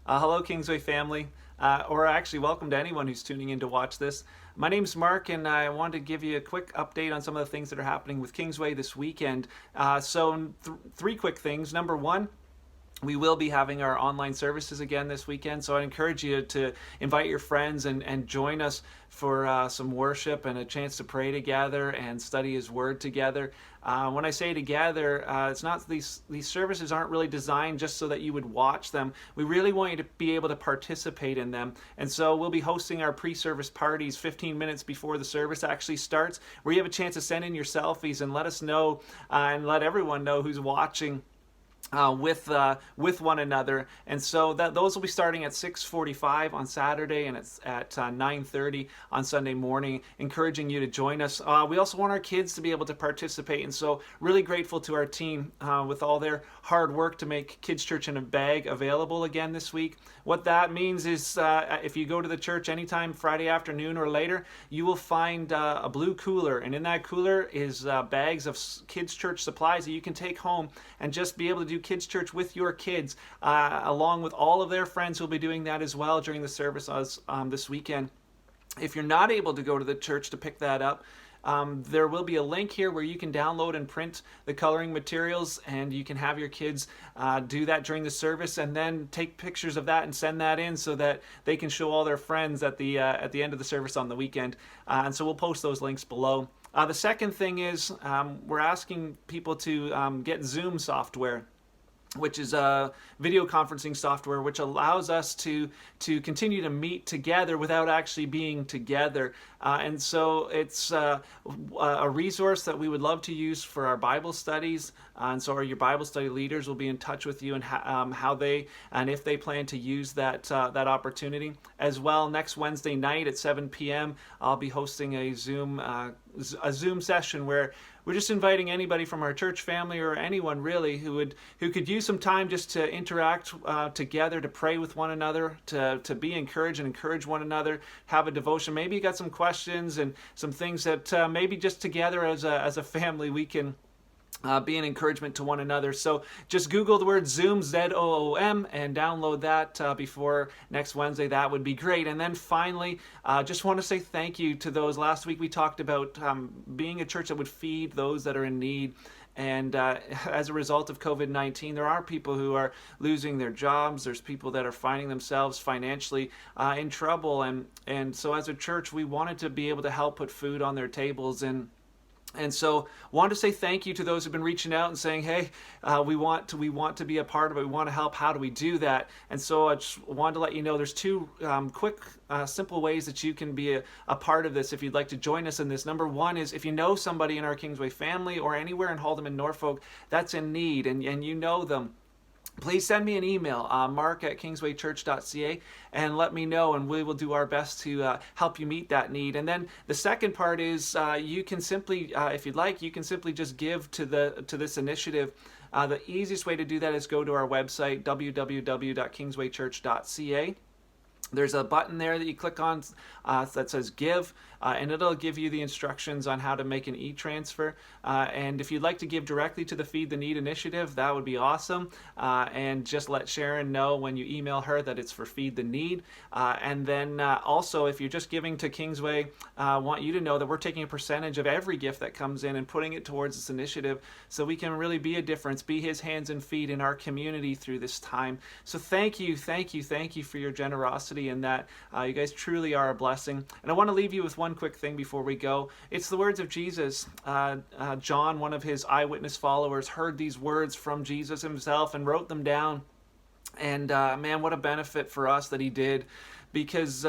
Hello, Kingsway family, or actually, welcome to anyone who's tuning in to watch this. My name's Mark, and I wanted to give you a quick update on some of the things that are happening with Kingsway this weekend. Three quick things. Number one, we will be having our online services again this weekend, so I encourage you to invite your friends and join us for some worship and a chance to pray together and study His Word together. When I say together, it's not these services aren't really designed just so that you would watch them. We really want you to be able to participate in them, and so we'll be hosting our pre-service parties 15 minutes before the service actually starts, where you have a chance to send in your selfies and let us know and let everyone know who's watching with one another. And so those will be starting at 6:45 on Saturday, and it's at 9:30 on Sunday morning, encouraging you to join us. We also want our kids to be able to participate, and so really grateful to our team with all their hard work to make Kids Church in a Bag available again this week. What that means is if you go to the church anytime Friday afternoon or later, you will find a blue cooler, and in that cooler is bags of Kids Church supplies that you can take home and just be able to do Kids Church with your kids, along with all of their friends who will be doing that as well during the service this weekend. If you're not able to go to the church to pick that up, there will be a link here where you can download and print the coloring materials, and you can have your kids do that during the service, and then take pictures of that and send that in so that they can show all their friends at the end of the service on the weekend. And so we'll post those links below. The second thing is we're asking people to get Zoom software, which is a video conferencing software which allows us to continue to meet together without actually being together. And so it's a resource that we would love to use for our Bible studies. And so your Bible study leaders will be in touch with you and how they and if they plan to use that opportunity. As well, next Wednesday night at 7 p.m. I'll be hosting a Zoom session where we're just inviting anybody from our church family or anyone really who could use some time just to interact together, to pray with one another, to be encouraged and encourage one another, have a devotion. Maybe you got some questions and some things that maybe just together as a family we can be an encouragement to one another. So just Google the word Zoom, Z-O-O-M, and download that before next Wednesday. That would be great. And then finally, just want to say thank you to those. Last week we talked about being a church that would feed those that are in need. And as a result of COVID-19, there are people who are losing their jobs. There's people that are finding themselves financially in trouble. And so as a church, we wanted to be able to help put food on their tables. And so wanted to say thank you to those who've been reaching out and saying, hey, we want to be a part of it. We want to help. How do we do that? And so I just wanted to let you know there's two quick, simple ways that you can be a part of this if you'd like to join us in this. Number one is if you know somebody in our Kingsway family or anywhere in Haldeman, Norfolk that's in need and you know them, please send me an email, mark@kingswaychurch.ca, and let me know, and we will do our best to help you meet that need. And then the second part is you can simply, if you'd like, you can simply just give to this initiative. The easiest way to do that is go to our website, www.kingswaychurch.ca. There's a button there that you click on that says give, and it'll give you the instructions on how to make an e-transfer. And if you'd like to give directly to the Feed the Need initiative, that would be awesome. And just let Sharon know when you email her that it's for Feed the Need. And then also, if you're just giving to Kingsway, I want you to know that we're taking a percentage of every gift that comes in and putting it towards this initiative so we can really be a difference, be His hands and feet in our community through this time. So thank you for your generosity in that. You guys truly are a blessing. And I want to leave you with one quick thing before we go. It's the words of Jesus. John, one of His eyewitness followers, heard these words from Jesus himself and wrote them down. And man, what a benefit for us that he did, because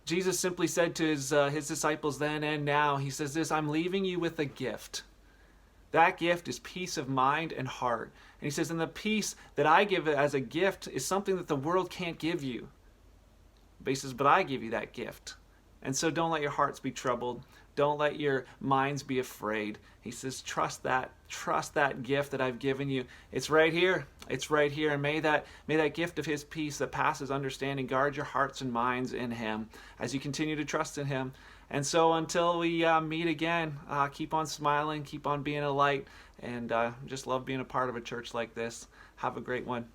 Jesus simply said to his disciples then and now, he says this, I'm leaving you with a gift. That gift is peace of mind and heart. And he says, and the peace that I give as a gift is something that the world can't give you. But he says, but I give you that gift. And so don't let your hearts be troubled. Don't let your minds be afraid. He says, trust that gift that I've given you. It's right here. It's right here. And may that gift of His peace that passes understanding guard your hearts and minds in Him as you continue to trust in Him. And so until we meet again, keep on smiling, keep on being a light, and just love being a part of a church like this. Have a great one.